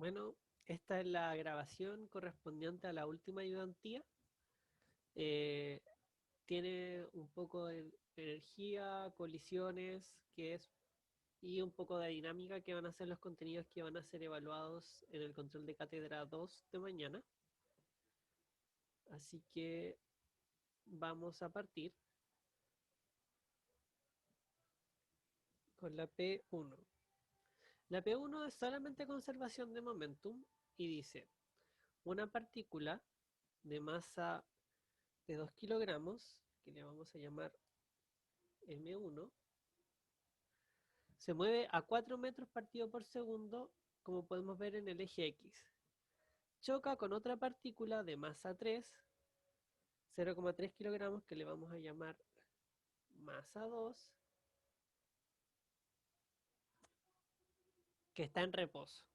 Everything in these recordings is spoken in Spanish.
Bueno, esta es la grabación correspondiente a la última ayudantía. Eh, Tiene un poco de energía, colisiones, y un poco de dinámica que van a ser los contenidos que van a ser evaluados en el control de cátedra 2 de mañana. Así que vamos a partir con la P1. La P1 es solamente conservación de momentum y dice, una partícula de masa de 2 kilogramos, que le vamos a llamar M1, se mueve a 4 metros partido por segundo, como podemos ver en el eje X. Choca con otra partícula de masa 3, 0,3 kilogramos, que le vamos a llamar masa 2, que está en reposo.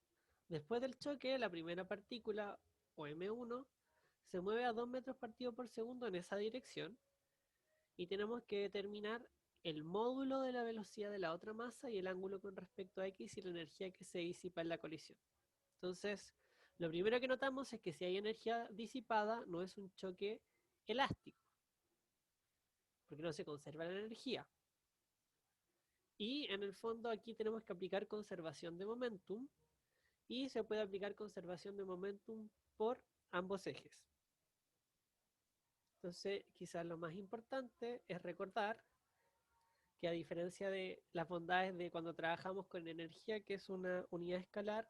Después del choque, la primera partícula, o M1, se mueve a 2 metros partido por segundo en esa dirección y tenemos que determinar el módulo de la velocidad de la otra masa y el ángulo con respecto a X y la energía que se disipa en la colisión. Entonces, lo primero que notamos es que si hay energía disipada, no es un choque elástico, porque no se conserva la energía. Y en el fondo aquí tenemos que aplicar conservación de momentum, y se puede aplicar conservación de momentum por ambos ejes. Entonces, quizás lo más importante es recordar que, a diferencia de las bondades de cuando trabajamos con energía, que es una unidad escalar,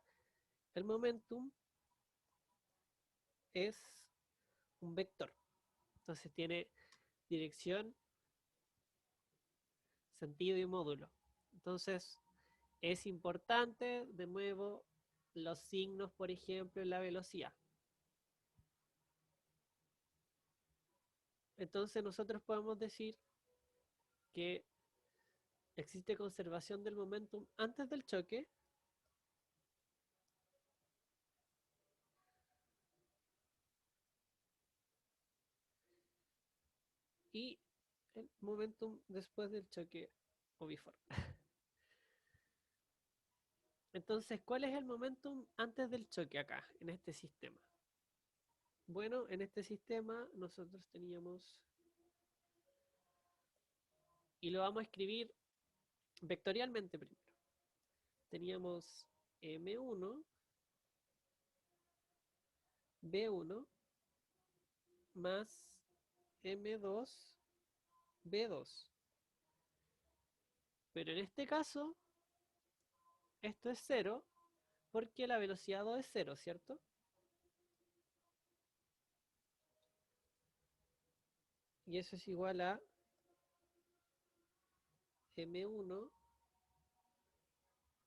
el momentum es un vector. Entonces tiene dirección, sentido y módulo. Entonces es importante, de nuevo, los signos, por ejemplo, en la velocidad. Entonces nosotros podemos decir que existe conservación del momentum antes del choque y el momentum después del choque o before. Entonces, ¿cuál es el momentum antes del choque acá, en este sistema? Bueno, en este sistema nosotros teníamos, y lo vamos a escribir vectorialmente primero, teníamos M1, B1 más M2, B2. Pero en este caso, esto es cero porque la velocidad 2 es cero, ¿cierto? Y eso es igual a M1,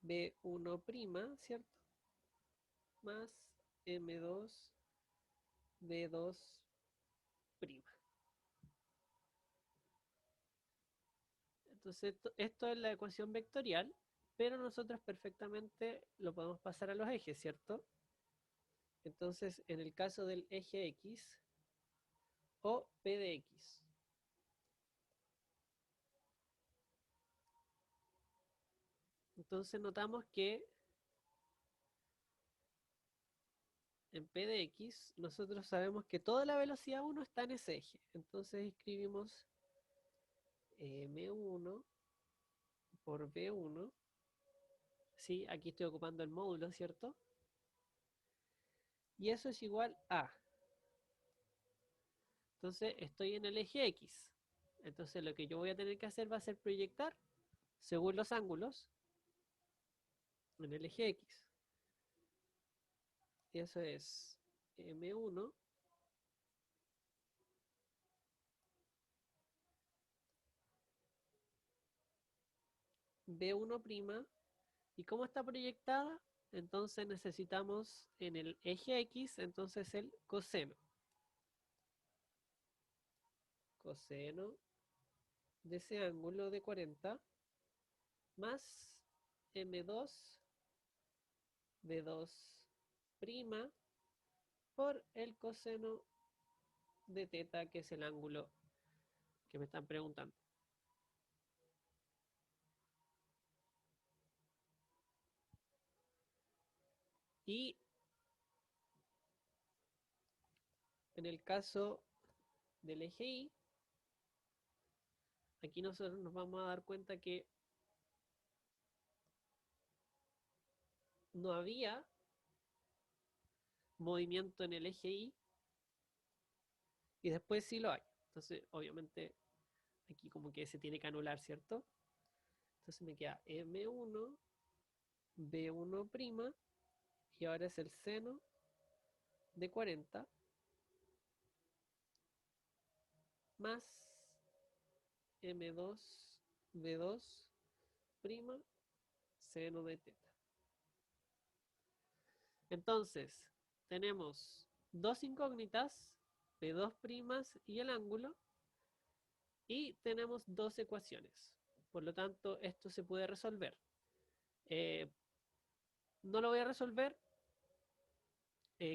B1', ¿cierto? Más M2, B2'. Entonces, esto es la ecuación vectorial, pero nosotros perfectamente lo podemos pasar a los ejes, ¿cierto? Entonces, en el caso del eje X, o P de X, entonces notamos que en P de X nosotros sabemos que toda la velocidad 1 está en ese eje. Entonces escribimos M1 por B1. Sí, aquí estoy ocupando el módulo, ¿cierto? Y eso es igual a. Entonces estoy en el eje X. Entonces lo que yo voy a tener que hacer va a ser proyectar según los ángulos en el eje X. Y eso es M1 B1'. ¿Y cómo está proyectada? Entonces necesitamos en el eje X, entonces el coseno. Coseno de ese ángulo de 40 más M2 B2' por el coseno de teta, que es el ángulo que me están preguntando. Y en el caso del eje Y, aquí nosotros nos vamos a dar cuenta que no había movimiento en el eje Y y después sí lo hay. Entonces, obviamente, aquí como que se tiene que anular, ¿cierto? Entonces me queda M1, B1', y ahora es el seno de 40 más M2, B2', seno de teta. Entonces, tenemos dos incógnitas, B2' y el ángulo, y tenemos dos ecuaciones. Por lo tanto, esto se puede resolver. No lo voy a resolver.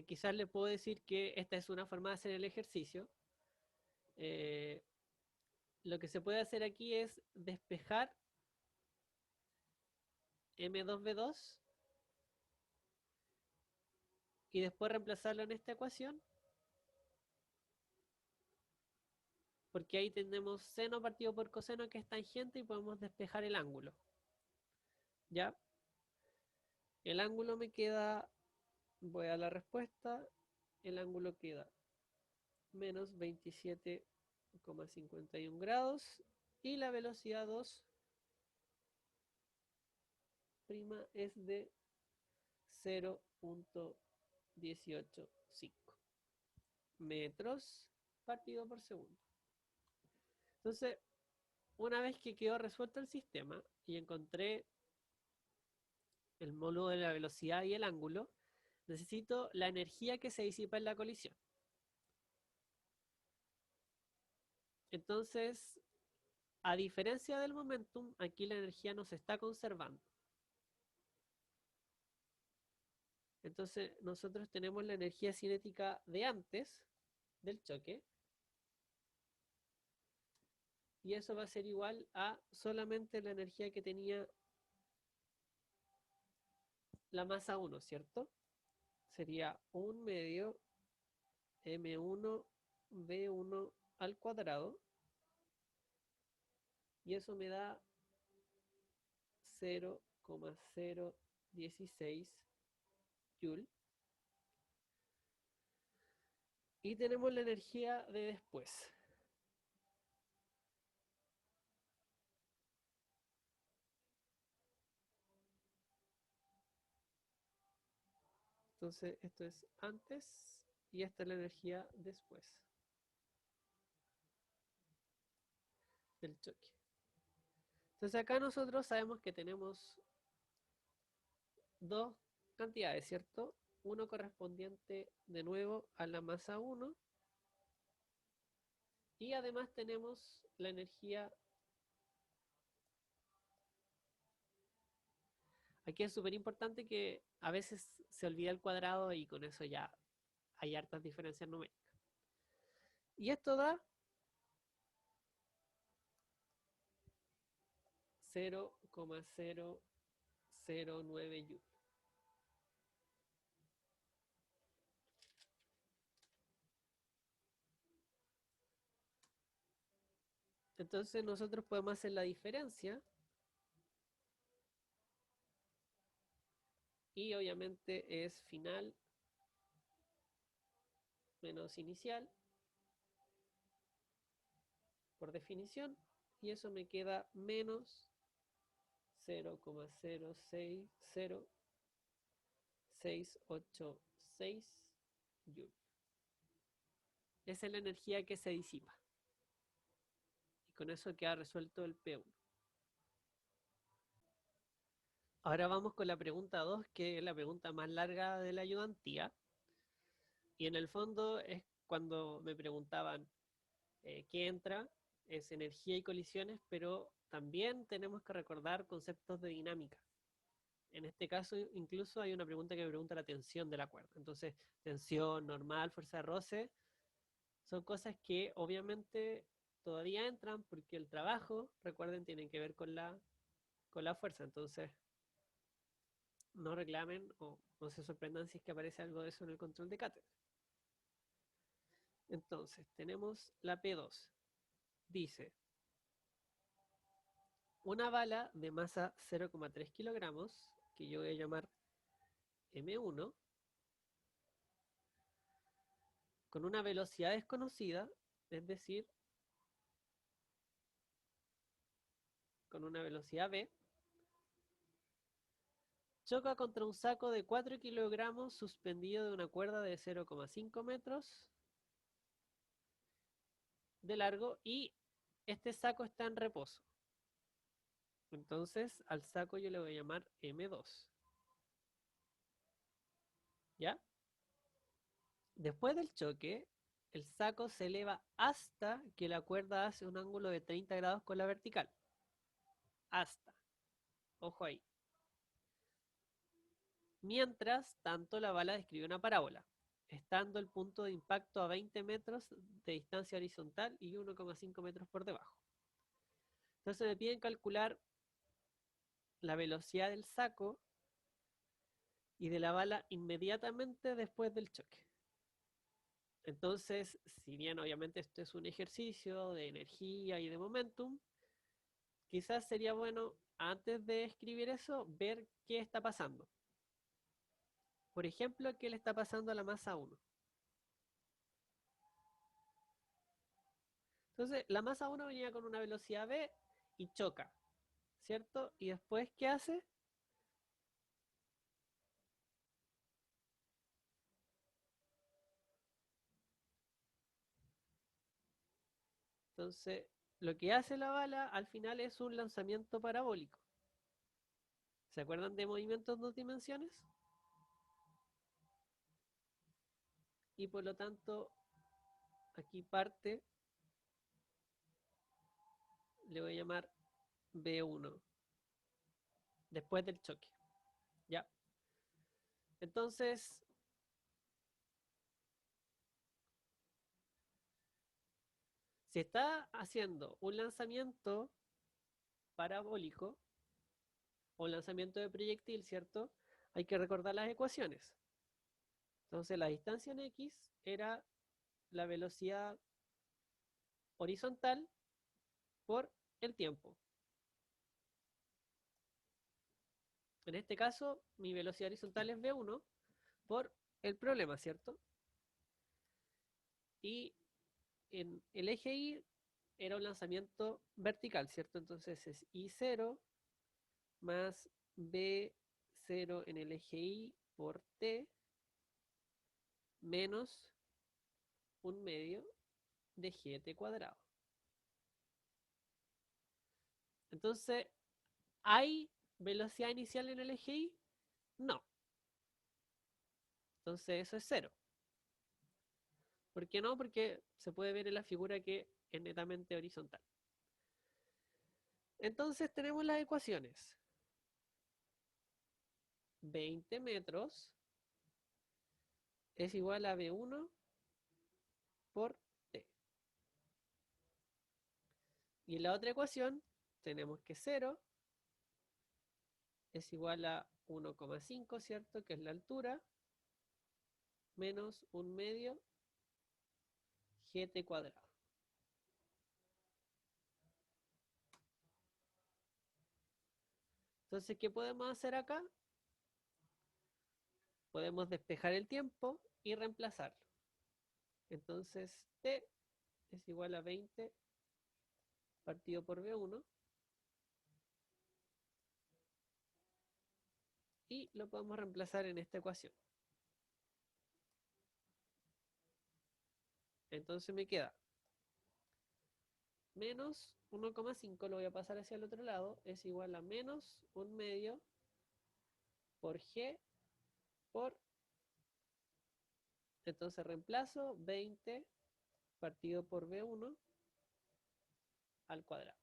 Quizás le puedo decir que esta es una forma de hacer el ejercicio. Eh, lo que se puede hacer aquí es despejar M2B2 y después reemplazarlo en esta ecuación, porque ahí tenemos seno partido por coseno que es tangente y podemos despejar el ángulo. ¿Ya? El ángulo me queda, voy a la respuesta, el ángulo queda menos 27,51 grados y la velocidad 2' es de 0,185 metros partido por segundo. Entonces, una vez que quedó resuelto el sistema y encontré el módulo de la velocidad y el ángulo, necesito la energía que se disipa en la colisión. Entonces, a diferencia del momentum, aquí la energía no se está conservando. Entonces, nosotros tenemos la energía cinética de antes del choque, y eso va a ser igual a solamente la energía que tenía la masa 1, ¿cierto? Sería 1 medio M1 B1 al cuadrado, y eso me da 0,016 Joule. Y tenemos la energía de después. Entonces, esto es antes y esta es la energía después del choque. Entonces, acá nosotros sabemos que tenemos dos cantidades, ¿cierto? Uno correspondiente de nuevo a la masa 1 y además tenemos la energía. Aquí es súper importante que a veces se olvida el cuadrado y con eso ya hay hartas diferencias numéricas. Y esto da 0,009 Joule. Entonces nosotros podemos hacer la diferencia y obviamente es final menos inicial por definición, y eso me queda menos 0,060686 Joule. Esa es la energía que se disipa. Y con eso queda resuelto el P1. Ahora vamos con la pregunta 2, que es la pregunta más larga de la ayudantía. Y en el fondo es cuando me preguntaban qué entra, es energía y colisiones, pero también tenemos que recordar conceptos de dinámica. En este caso, incluso hay una pregunta que me pregunta la tensión de la cuerda. Entonces, tensión, normal, fuerza de roce, son cosas que obviamente todavía entran porque el trabajo, recuerden, tiene que ver con la fuerza. Entonces, no reclamen o no se sorprendan si es que aparece algo de eso en el control de cátedra. Entonces, tenemos la P2. Dice, una bala de masa 0,3 kilogramos, que yo voy a llamar M1, con una velocidad desconocida, es decir, con una velocidad v, choca contra un saco de 4 kilogramos suspendido de una cuerda de 0,5 metros de largo y este saco está en reposo. Entonces al saco yo le voy a llamar M2. ¿Ya? Después del choque, el saco se eleva hasta que la cuerda hace un ángulo de 30 grados con la vertical. Hasta. Ojo ahí. Mientras tanto, la bala describe una parábola, estando el punto de impacto a 20 metros de distancia horizontal y 1,5 metros por debajo. Entonces me piden calcular la velocidad del saco y de la bala inmediatamente después del choque. Entonces, si bien obviamente esto es un ejercicio de energía y de momentum, quizás sería bueno, antes de escribir eso, ver qué está pasando. Por ejemplo, qué le está pasando a la masa 1. Entonces, la masa 1 venía con una velocidad v y choca, ¿cierto? Y después, ¿qué hace? Entonces, lo que hace la bala al final es un lanzamiento parabólico. ¿Se acuerdan de movimientos en dos dimensiones? Y por lo tanto, aquí parte, le voy a llamar B1, después del choque. ¿Ya? Entonces, si está haciendo un lanzamiento parabólico o un lanzamiento de proyectil, ¿cierto? Hay que recordar las ecuaciones. Entonces, la distancia en X era la velocidad horizontal por el tiempo. En este caso, mi velocidad horizontal es v1 por el problema, ¿cierto? Y en el eje Y era un lanzamiento vertical, ¿cierto? Entonces es I0 más B0 en el eje Y por T menos un medio de GT cuadrado. Entonces, ¿hay velocidad inicial en el eje Y? No. Entonces eso es cero. ¿Por qué no? Porque se puede ver en la figura que es netamente horizontal. Entonces tenemos las ecuaciones. 20 metros es igual a B1 por T. Y en la otra ecuación tenemos que 0 es igual a 1,5, ¿cierto? Que es la altura, menos un medio GT cuadrado. Entonces, ¿qué podemos hacer acá? Podemos despejar el tiempo y reemplazarlo. Entonces, T es igual a 20 partido por B1. Y lo podemos reemplazar en esta ecuación. Entonces me queda menos 1,5, lo voy a pasar hacia el otro lado, es igual a menos un medio por G por, entonces reemplazo 20 partido por B1 al cuadrado.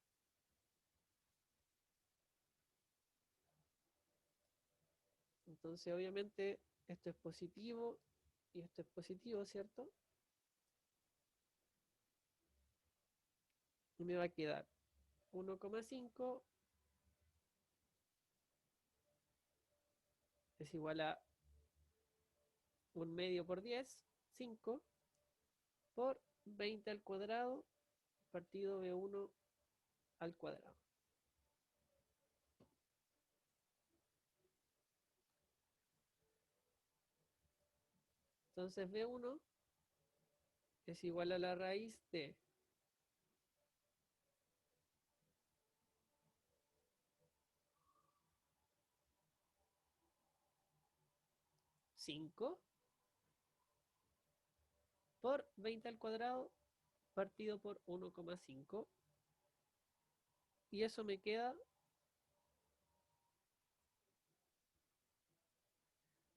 Entonces obviamente esto es positivo y esto es positivo, ¿cierto? Y me va a quedar 1,5 es igual a 1/2 por 10, 5, por 20 al cuadrado, partido B1 al cuadrado. Entonces B1 es igual a la raíz de 5 por 20 al cuadrado partido por 1,5. Y eso me queda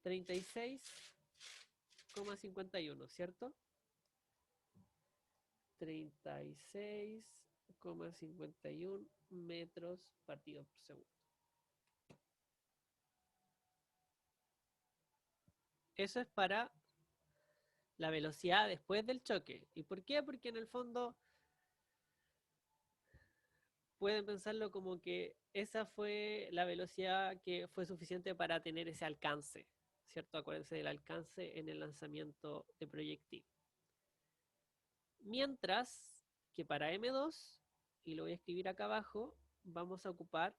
36,51, ¿cierto? 36,51 metros partido por segundo. Eso es para la velocidad después del choque. ¿Y por qué? Porque en el fondo pueden pensarlo como que esa fue la velocidad que fue suficiente para tener ese alcance, ¿cierto? Acuérdense del alcance en el lanzamiento de proyectil. Mientras que para M2, y lo voy a escribir acá abajo, vamos a ocupar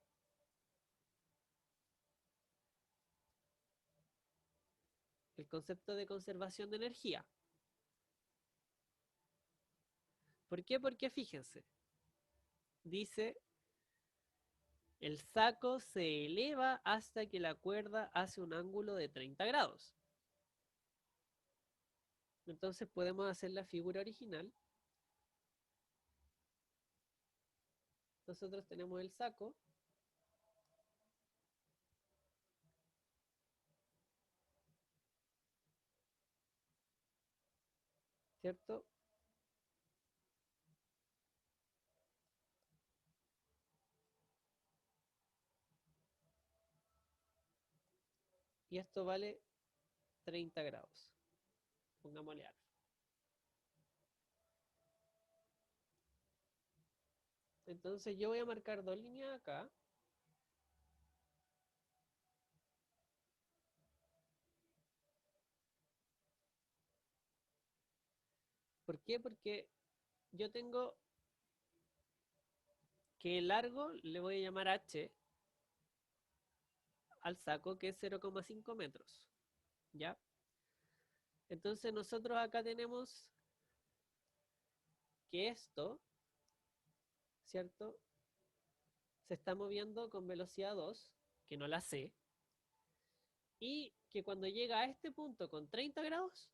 el concepto de conservación de energía. ¿Por qué? Porque fíjense, dice, el saco se eleva hasta que la cuerda hace un ángulo de 30 grados. Entonces podemos hacer la figura original. Nosotros tenemos el saco, ¿cierto? Y esto vale 30 grados. Pongámosle alfa. Entonces yo voy a marcar dos líneas acá. ¿Por qué? Porque yo tengo que el largo le voy a llamar h al saco, que es 0,5 metros. ¿Ya? Entonces nosotros acá tenemos que esto, ¿cierto? Se está moviendo con velocidad 2, que no la sé, y que cuando llega a este punto con 30 grados,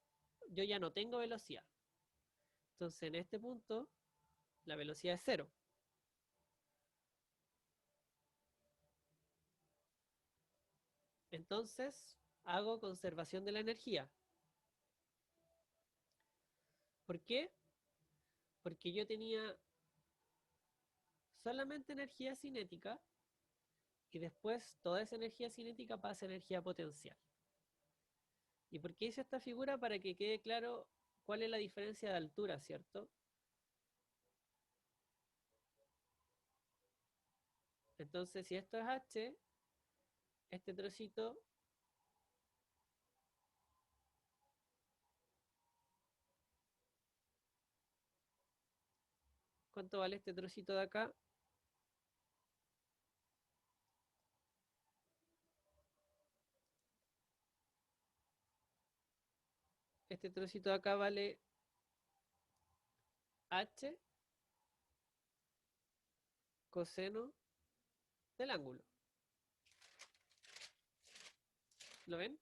yo ya no tengo velocidad. Entonces en este punto la velocidad es 0. Entonces hago conservación de la energía. ¿Por qué? Porque yo tenía solamente energía cinética y después toda esa energía cinética pasa a energía potencial. ¿Y por qué hice esta figura? Para que quede claro cuál es la diferencia de altura, ¿cierto? Entonces, si esto es h, este trocito ¿cuánto vale este trocito de acá? Este trocito de acá vale h coseno del ángulo. ¿Lo ven?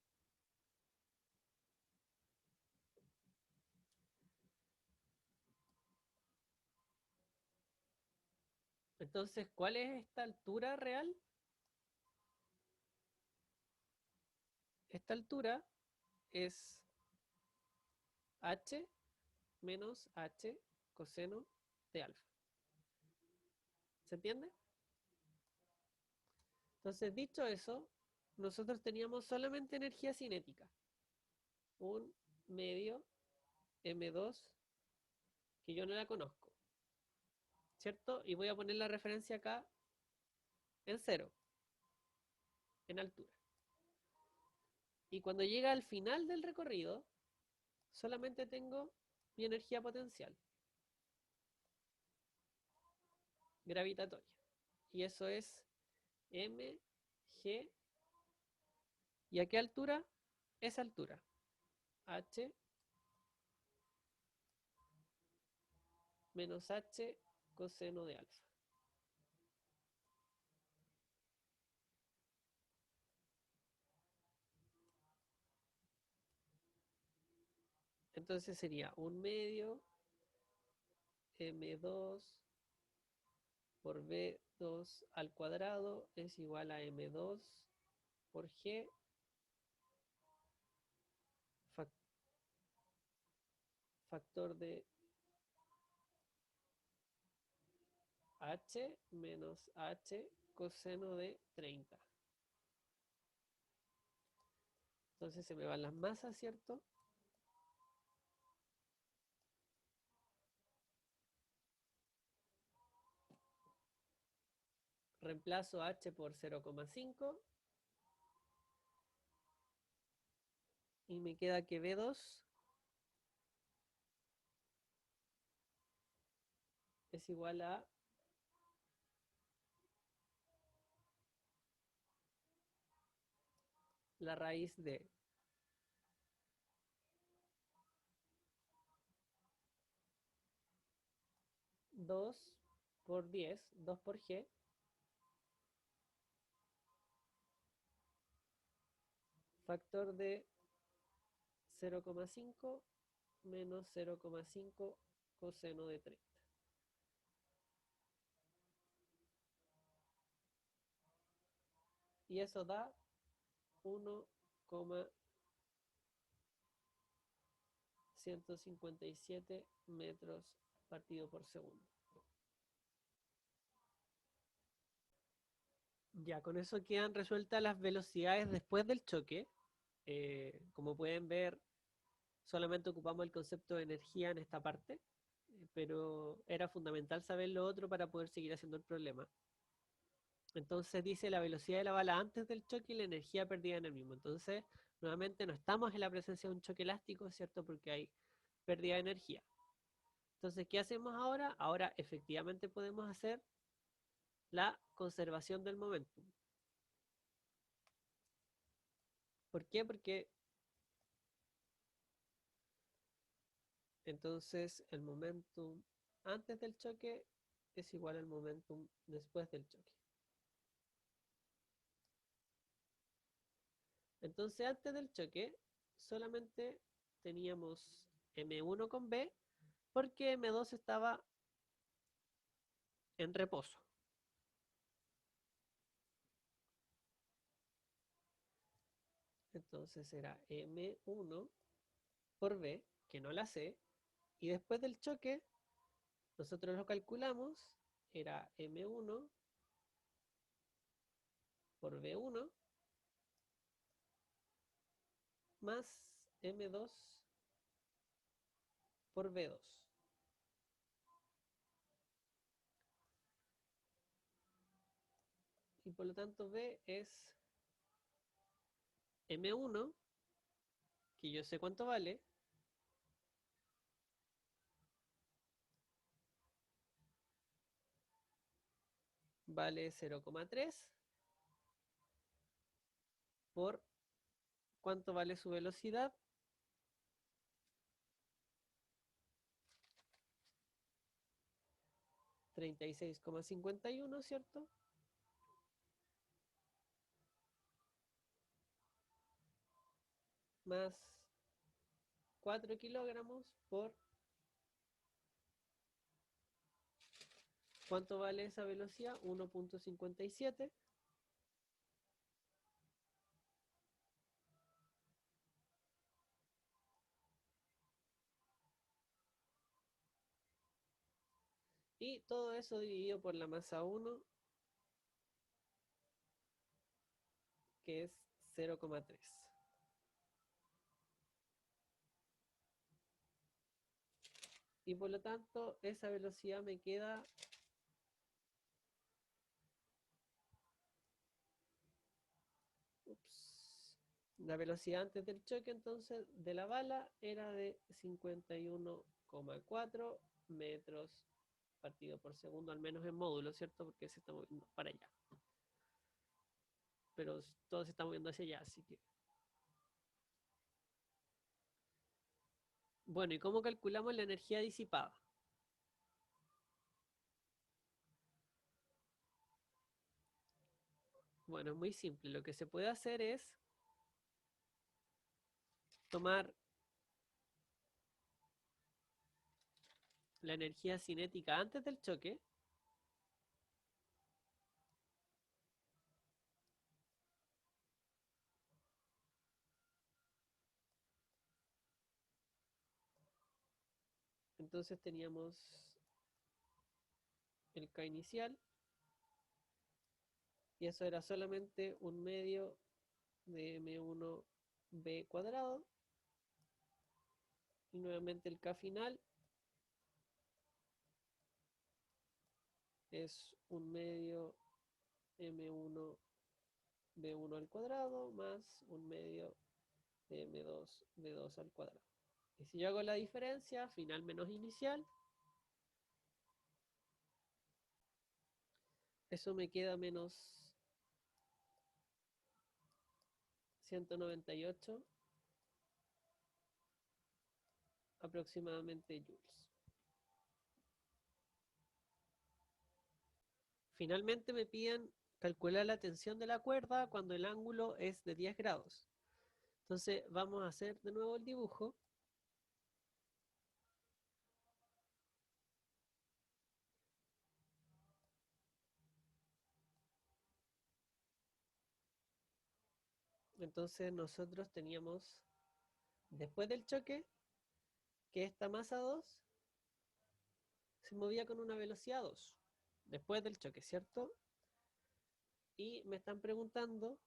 Entonces, ¿cuál es esta altura real? Esta altura es h menos h coseno de alfa. ¿Se entiende? Entonces, dicho eso, nosotros teníamos solamente energía cinética. Un medio M2 que yo no la conozco. ¿Cierto? Y voy a poner la referencia acá en 0, en altura. Y cuando llega al final del recorrido, solamente tengo mi energía potencial gravitatoria. Y eso es m, g, ¿y a qué altura? Esa altura, h menos h coseno de alfa. Entonces sería 1/2 m2 por b2 al cuadrado es igual a m2 por g factor de h menos h coseno de 30. Entonces se me van las masas, ¿cierto? Reemplazo h por 0,5 y me queda que b2 es igual a la raíz de 2 por 10, 2 por g, factor de 0,5 menos 0,5 coseno de 30. Y eso da 1,157 metros partido por segundo. Ya, con eso quedan resueltas las velocidades después del choque. Como pueden ver, solamente ocupamos el concepto de energía en esta parte, pero era fundamental saber lo otro para poder seguir haciendo el problema. Entonces dice la velocidad de la bala antes del choque y la energía perdida en el mismo. Entonces, nuevamente no estamos en la presencia de un choque elástico, ¿cierto? Porque hay pérdida de energía. Entonces, ¿qué hacemos ahora? Ahora efectivamente podemos hacer la conservación del momentum. ¿Por qué? Porque entonces el momentum antes del choque es igual al momentum después del choque. Entonces antes del choque solamente teníamos M1 con B porque M2 estaba en reposo. Entonces era M1 por B, que no la sé, y después del choque nosotros lo calculamos, era M1 por B1 más M2 por B2. Y por lo tanto B es M1, que yo sé cuánto vale, vale 0,3 por cuánto vale su velocidad, 36,51, ¿cierto? Más 4 kilogramos por ¿cuánto vale esa velocidad? 1,57. Y todo eso dividido por la masa 1, que es 0,3. Y por lo tanto, esa velocidad me queda ups, La velocidad antes del choque entonces de la bala era de 51,4 metros partido por segundo, al menos en módulo, ¿cierto? Porque se está moviendo para allá. Pero todo se está moviendo hacia allá, así que... Bueno, ¿y cómo calculamos la energía disipada? Bueno, es muy simple. Lo que se puede hacer es tomar la energía cinética antes del choque entonces teníamos el K inicial y eso era solamente un medio de m1b cuadrado y nuevamente el K final es un medio m1b1 al cuadrado más un medio de m2b2 al cuadrado. Y si yo hago la diferencia, final menos inicial, eso me queda menos 198 aproximadamente joules. Finalmente me piden calcular la tensión de la cuerda cuando el ángulo es de 10 grados. Entonces vamos a hacer de nuevo el dibujo. Entonces nosotros teníamos, después del choque, que esta masa 2 se movía con una velocidad 2. Después del choque, ¿cierto? Y me están preguntando,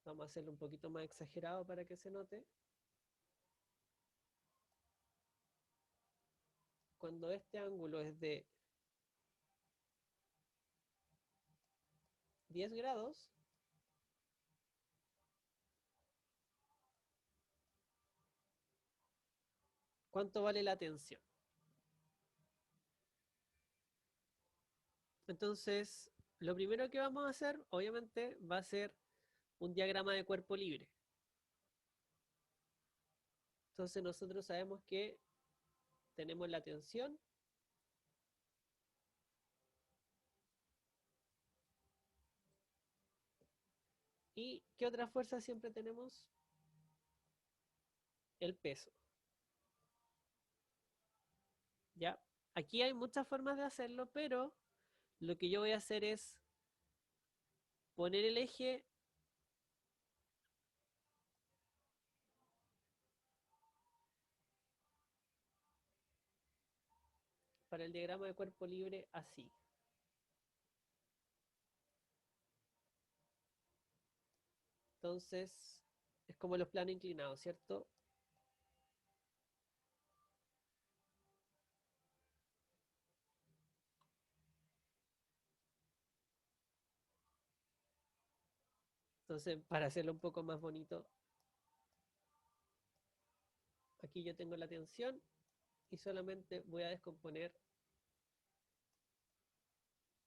vamos a hacerlo un poquito más exagerado para que se note, cuando este ángulo es de 10 grados, ¿cuánto vale la tensión? Entonces, lo primero que vamos a hacer, obviamente, va a ser un diagrama de cuerpo libre. Entonces nosotros sabemos que tenemos la tensión y ¿qué otra fuerza siempre tenemos? El peso. ¿Ya? Aquí hay muchas formas de hacerlo, pero lo que yo voy a hacer es poner el eje para el diagrama de cuerpo libre así. Entonces, es como los planos inclinados, ¿cierto? Entonces, para hacerlo un poco más bonito, aquí yo tengo la tensión y solamente voy a descomponer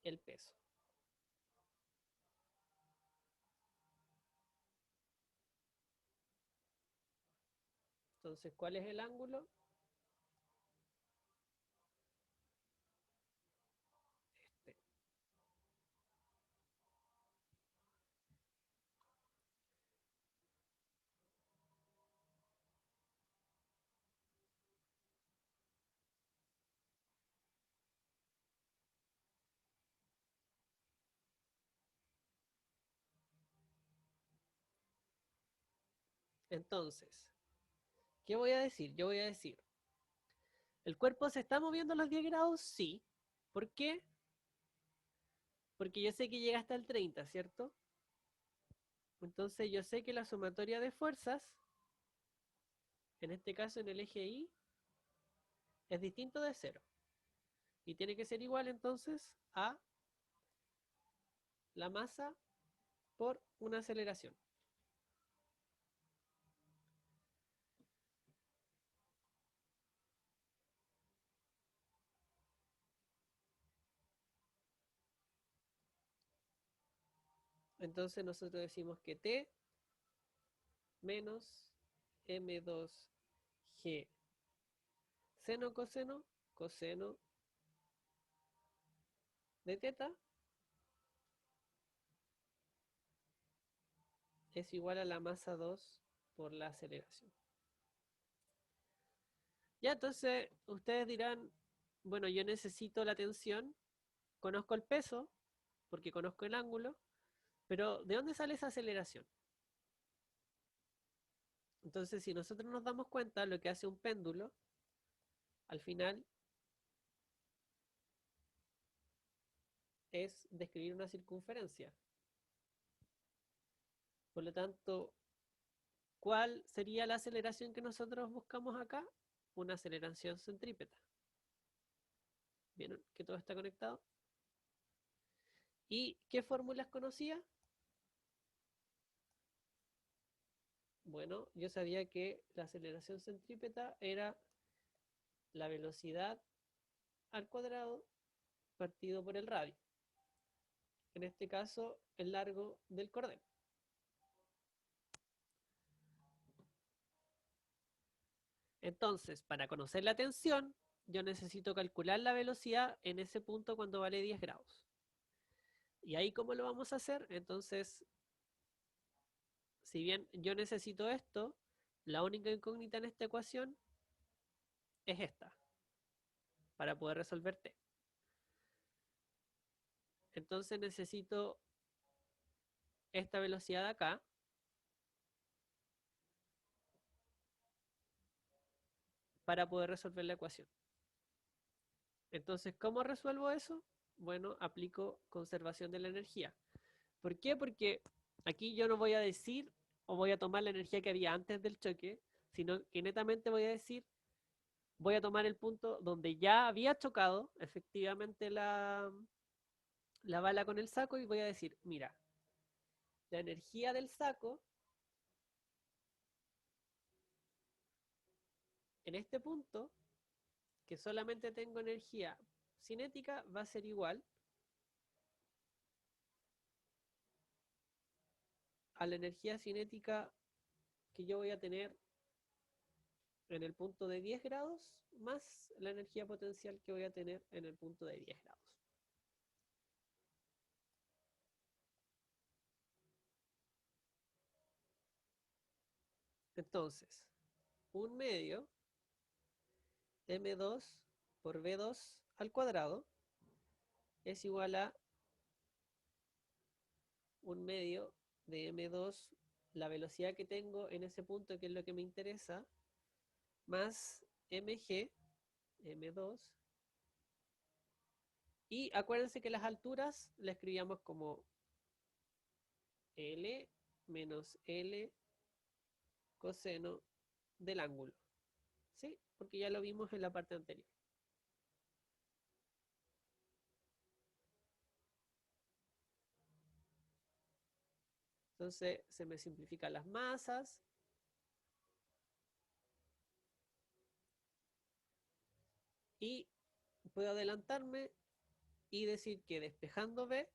el peso. Entonces, ¿cuál es el ángulo? Este. Entonces, ¿qué voy a decir? Yo voy a decir, ¿el cuerpo se está moviendo a los 10 grados? Sí. ¿Por qué? Porque yo sé que llega hasta el 30, ¿cierto? Entonces yo sé que la sumatoria de fuerzas, en este caso en el eje Y, es distinto de 0. Y tiene que ser igual entonces a la masa por una aceleración. Entonces nosotros decimos que t menos m2g seno coseno coseno de teta es igual a la masa 2 por la aceleración. Ya, entonces ustedes dirán, bueno, yo necesito la tensión, conozco el peso, porque conozco el ángulo, pero ¿de dónde sale esa aceleración? Entonces, si nosotros nos damos cuenta, lo que hace un péndulo, al final, es describir una circunferencia. Por lo tanto, ¿cuál sería la aceleración que nosotros buscamos acá? Una aceleración centrípeta. ¿Vieron que todo está conectado? ¿Y qué fórmulas conocía? Bueno, yo sabía que la aceleración centrípeta era la velocidad al cuadrado partido por el radio. En este caso, el largo del cordel. Entonces, para conocer la tensión, yo necesito calcular la velocidad en ese punto cuando vale 10 grados. ¿Y ahí cómo lo vamos a hacer? Entonces, si bien yo necesito esto, la única incógnita en esta ecuación es esta, para poder resolver t. Entonces necesito esta velocidad de acá para poder resolver la ecuación. Entonces, ¿cómo resuelvo eso? Bueno, aplico conservación de la energía. ¿Por qué? Porque aquí yo no voy a decir o voy a tomar la energía que había antes del choque, sino que netamente voy a decir, voy a tomar el punto donde ya había chocado efectivamente la bala con el saco y voy a decir, mira, la energía del saco en este punto, que solamente tengo energía cinética, va a ser igual a la energía cinética que yo voy a tener en el punto de 10 grados más la energía potencial que voy a tener en el punto de 10 grados. Entonces, un medio m2 por v2 al cuadrado es igual a un medio de m2, la velocidad que tengo en ese punto, que es lo que me interesa, más mg, m2. Y acuérdense que las alturas las escribíamos como L menos L coseno del ángulo. ¿Sí? Porque ya lo vimos en la parte anterior. Entonces se me simplifican las masas. Y puedo adelantarme y decir que despejando B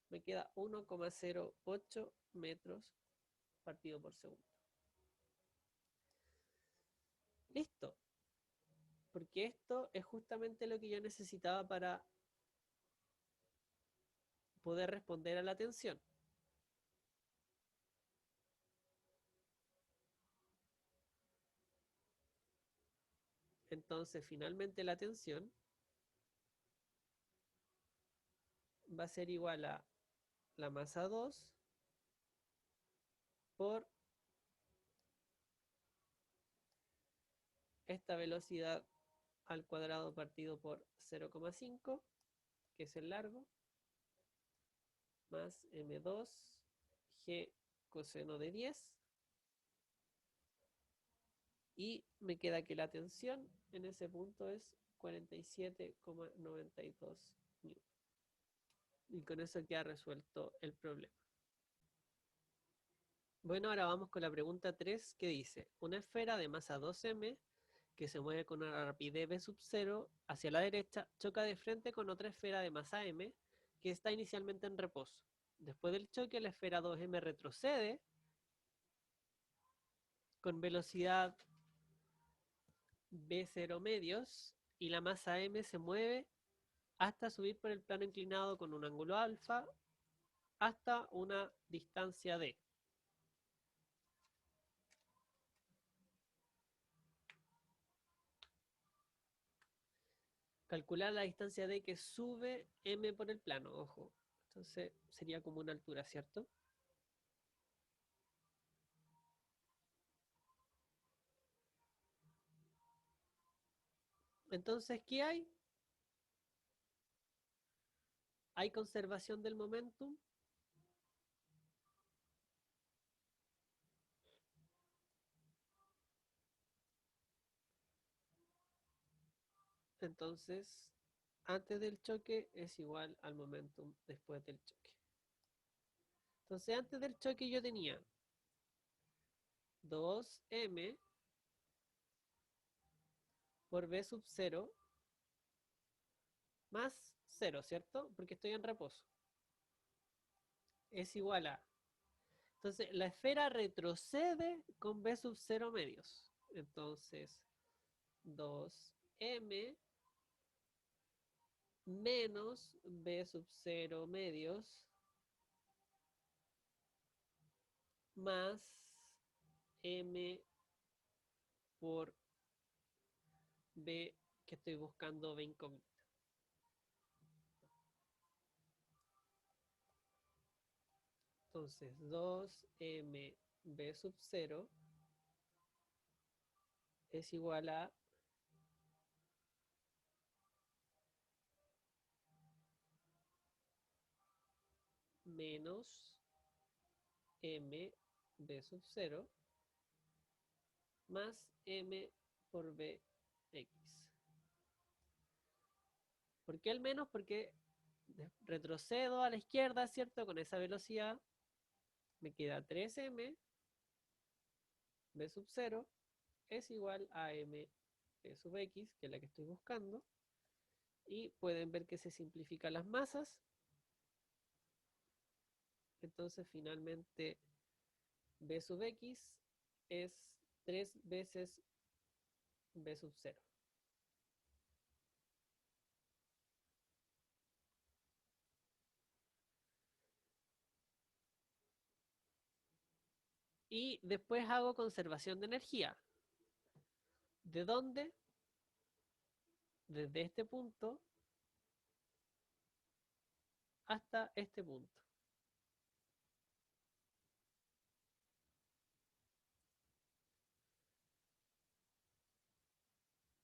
me queda 1,08 metros partido por segundo. Listo. Porque esto es justamente lo que yo necesitaba para poder responder a la tensión. Entonces, finalmente la tensión va a ser igual a la masa 2 por esta velocidad al cuadrado partido por 0,5, que es el largo, más m2g coseno de 10. Y me queda que la tensión en ese punto es 47,92 newton. Y con eso queda resuelto el problema. Bueno, ahora vamos con la pregunta 3 que dice, una esfera de masa 2m que se mueve con una rapidez v sub 0 hacia la derecha choca de frente con otra esfera de masa m que está inicialmente en reposo. Después del choque, la esfera 2m retrocede con velocidad v0 medios y la masa m se mueve hasta subir por el plano inclinado con un ángulo alfa hasta una distancia d. Calcular la distancia d que sube m por el plano, ojo. Entonces sería como una altura, ¿cierto? Entonces, ¿qué hay? Hay conservación del momentum. Entonces, antes del choque es igual al momentum después del choque. Entonces, antes del choque yo tenía 2m por v sub 0 más 0, ¿cierto? Porque estoy en reposo. Es igual a... Entonces, la esfera retrocede con v sub 0 medios. Entonces, 2m menos v sub 0 medios más m por b que estoy buscando v incógnita. Entonces 2m b sub 0 es igual a menos m b sub 0 más m por bx. ¿Por qué el menos? Porque retrocedo a la izquierda, ¿cierto? Con esa velocidad me queda 3m b sub 0 es igual a m b sub x, que es la que estoy buscando. Y pueden ver que se simplifican las masas. Entonces finalmente b sub x es 3 veces b sub 0. Y después hago conservación de energía. ¿De dónde? Desde este punto hasta este punto.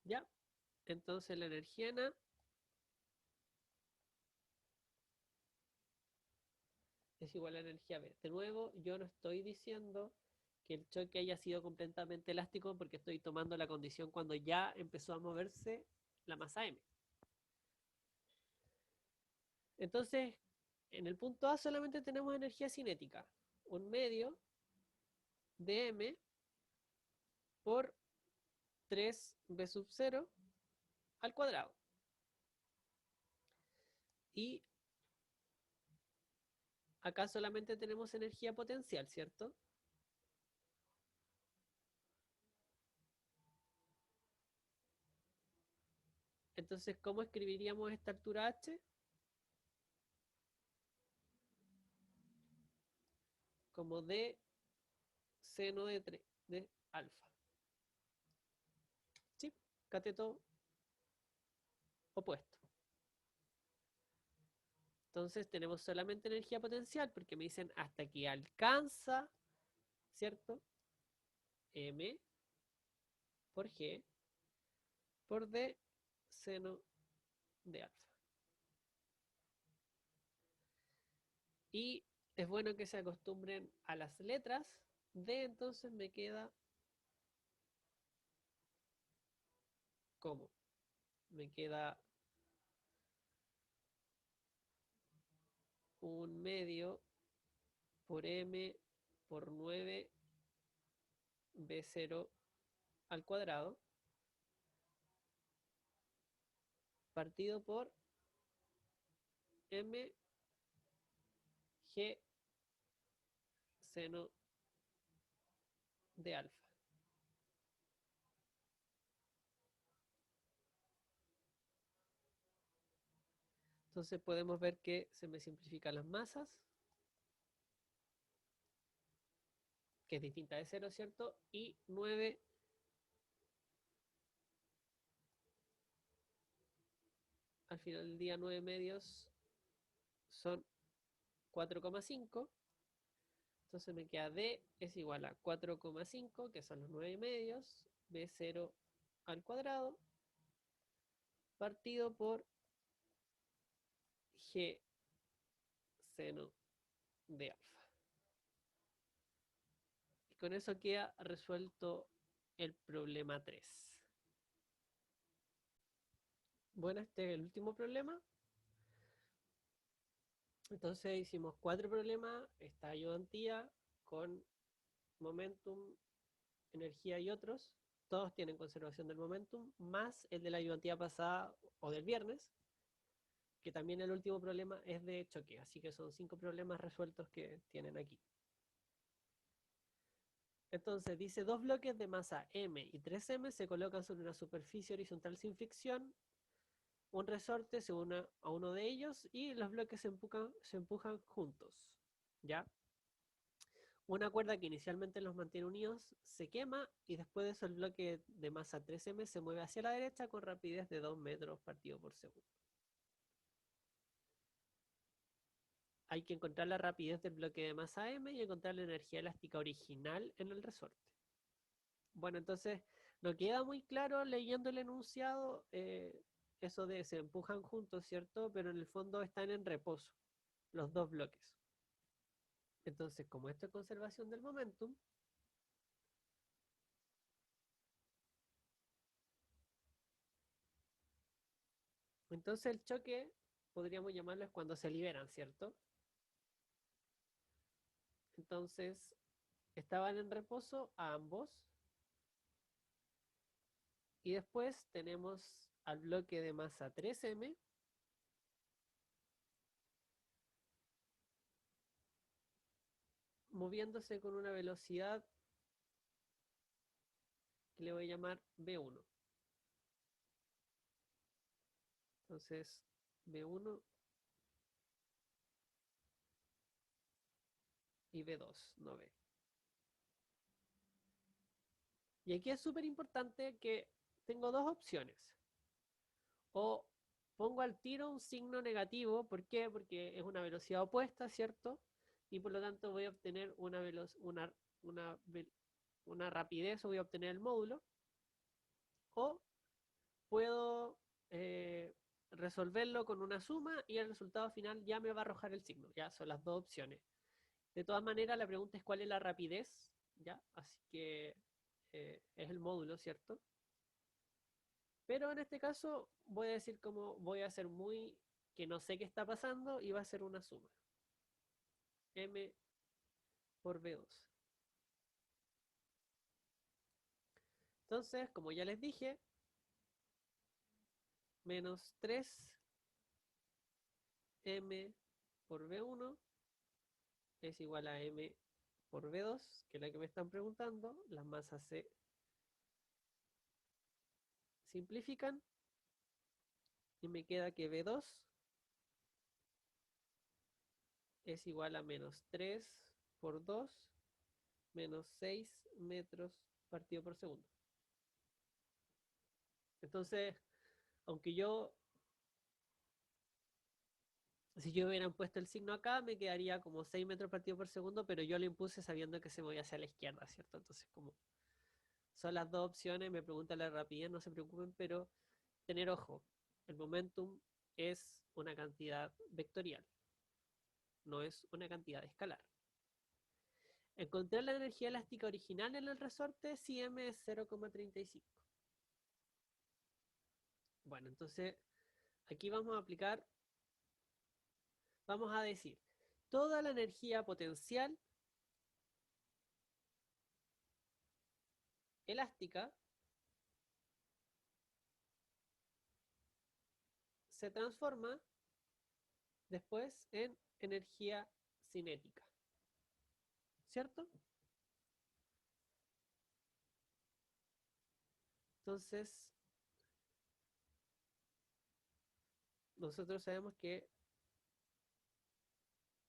¿Ya? Entonces la energía en A es igual a la energía B. De nuevo, yo no estoy diciendo que el choque haya sido completamente elástico porque estoy tomando la condición cuando ya empezó a moverse la masa M. Entonces, en el punto A solamente tenemos energía cinética, un medio de M por 3b sub 0 al cuadrado. Y acá solamente tenemos energía potencial, ¿cierto? Entonces, ¿cómo escribiríamos esta altura h? Como d seno de 3 de alfa. ¿Sí? Cateto opuesto. Entonces tenemos solamente energía potencial porque me dicen hasta que alcanza, ¿cierto? M por G por D seno de alfa. Y es bueno que se acostumbren a las letras. D entonces me queda como. Me queda un medio por m por 9 b0 al cuadrado partido por m g seno de alfa. Entonces podemos ver que se me simplifican las masas, que es distinta de 0, ¿cierto? Y 9 al final del día 9 medios son 4,5. Entonces me queda D es igual a 4,5, que son los 9 medios, B0 al cuadrado, partido por G seno de alfa. Y con eso queda resuelto el problema 3. Bueno, este es el último problema. Entonces hicimos 4 problemas, esta ayudantía con momentum, energía y otros. Todos tienen conservación del momentum, más el de la ayudantía pasada o del viernes, que también el último problema es de choque. Así que son 5 problemas resueltos que tienen aquí. Entonces dice, dos bloques de masa M y 3M se colocan sobre una superficie horizontal sin fricción. Un resorte se une a uno de ellos y los bloques se empujan juntos. ¿Ya? Una cuerda que inicialmente los mantiene unidos se quema y después de eso el bloque de masa 3M se mueve hacia la derecha con rapidez de 2 metros partido por segundo. Hay que encontrar la rapidez del bloque de masa M y encontrar la energía elástica original en el resorte. Bueno, entonces no queda muy claro leyendo el enunciado eso de se empujan juntos, ¿cierto? Pero en el fondo están en reposo los dos bloques. Entonces, como esto es conservación del momentum, entonces el choque podríamos llamarlo es cuando se liberan, ¿cierto? Entonces, estaban en reposo a ambos. Y después tenemos al bloque de masa 3M moviéndose con una velocidad que le voy a llamar B1. Entonces, B1 y B2, no B. Y aquí es súper importante que tengo dos opciones. O pongo al tiro un signo negativo, ¿por qué? Porque es una velocidad opuesta, ¿cierto? Y por lo tanto voy a obtener una rapidez, o voy a obtener el módulo. O puedo resolverlo con una suma y el resultado final ya me va a arrojar el signo. Ya son las dos opciones. De todas maneras, la pregunta es cuál es la rapidez, ¿ya? Así que es el módulo, ¿cierto? Pero en este caso voy a decir como voy a hacer muy que no sé qué está pasando y va a ser una suma. M por B2. Entonces, como ya les dije, menos 3M por B1 es igual a M por B2, que es la que me están preguntando. Las masas se simplifican y me queda que B2 es igual a menos 3 por 2 menos 6 metros partido por segundo. Entonces, aunque si yo hubiera puesto el signo acá, me quedaría como 6 metros partido por segundo, pero yo lo impuse sabiendo que se movía hacia la izquierda, ¿cierto? Entonces, como son las dos opciones, me pregunta la rapidez, no se preocupen, pero tener ojo, el momentum es una cantidad vectorial, no es una cantidad escalar. Encontrar la energía elástica original en el resorte si m es 0,35. Bueno, entonces aquí vamos a aplicar, vamos a decir, toda la energía potencial elástica se transforma después en energía cinética, ¿cierto? Entonces, nosotros sabemos que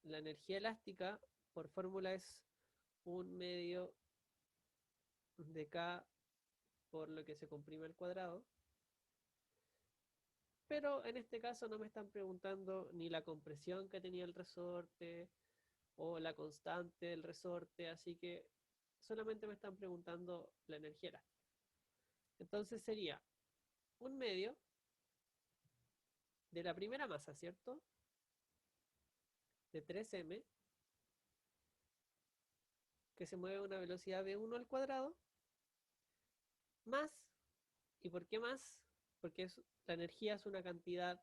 la energía elástica por fórmula es 1/2 de K por lo que se comprime al cuadrado. Pero en este caso no me están preguntando ni la compresión que tenía el resorte o la constante del resorte, así que solamente me están preguntando la energía elástica. Entonces sería 1/2 de la primera masa, ¿cierto? De 3m, que se mueve a una velocidad de 1 al cuadrado, más, ¿y por qué más? Porque la energía es una cantidad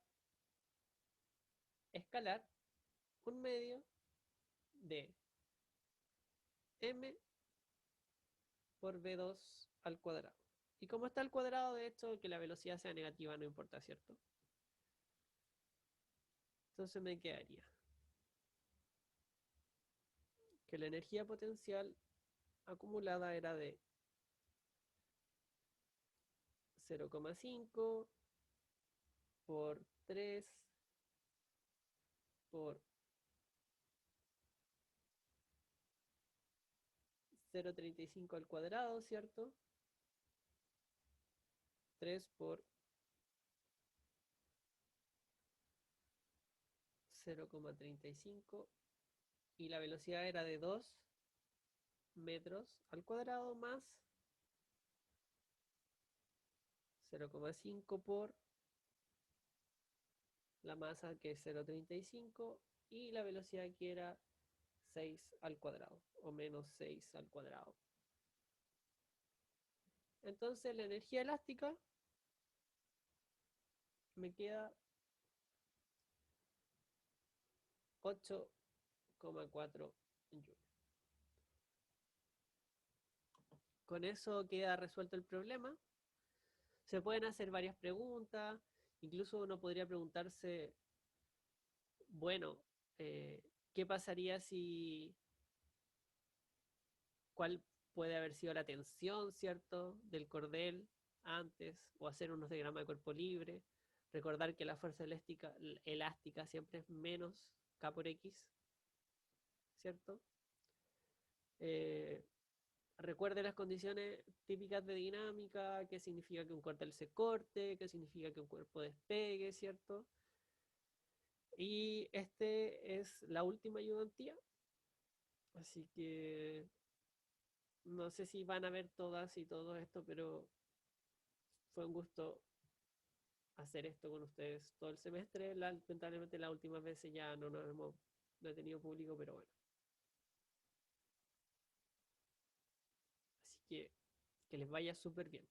escalar, 1/2 de m por v2 al cuadrado. Y como está al cuadrado, de hecho, que la velocidad sea negativa no importa, ¿cierto? Entonces me quedaría que la energía potencial acumulada era de 0,5 por 3 por 0,35 al cuadrado, ¿cierto? 3 por 0,35 y la velocidad era de 2 metros al cuadrado más 0,5 por la masa que es 0,35 y la velocidad que era 6 al cuadrado o menos 6 al cuadrado. Entonces la energía elástica me queda 8,4 joules. Con eso queda resuelto el problema. Se pueden hacer varias preguntas, incluso uno podría preguntarse, bueno, ¿qué pasaría si, cuál puede haber sido la tensión, ¿cierto?, del cordel antes, o hacer unos diagramas de cuerpo libre. Recordar que la fuerza elástica siempre es menos K por X, ¿cierto? Recuerde las condiciones típicas de dinámica, qué significa que un cordel se corte, qué significa que un cuerpo despegue, ¿cierto? Y este es la última ayudantía, así que no sé si van a ver todas y todo esto, pero fue un gusto hacer esto con ustedes todo el semestre. Lamentablemente las últimas veces ya no he tenido público, pero bueno. Así que les vaya súper bien.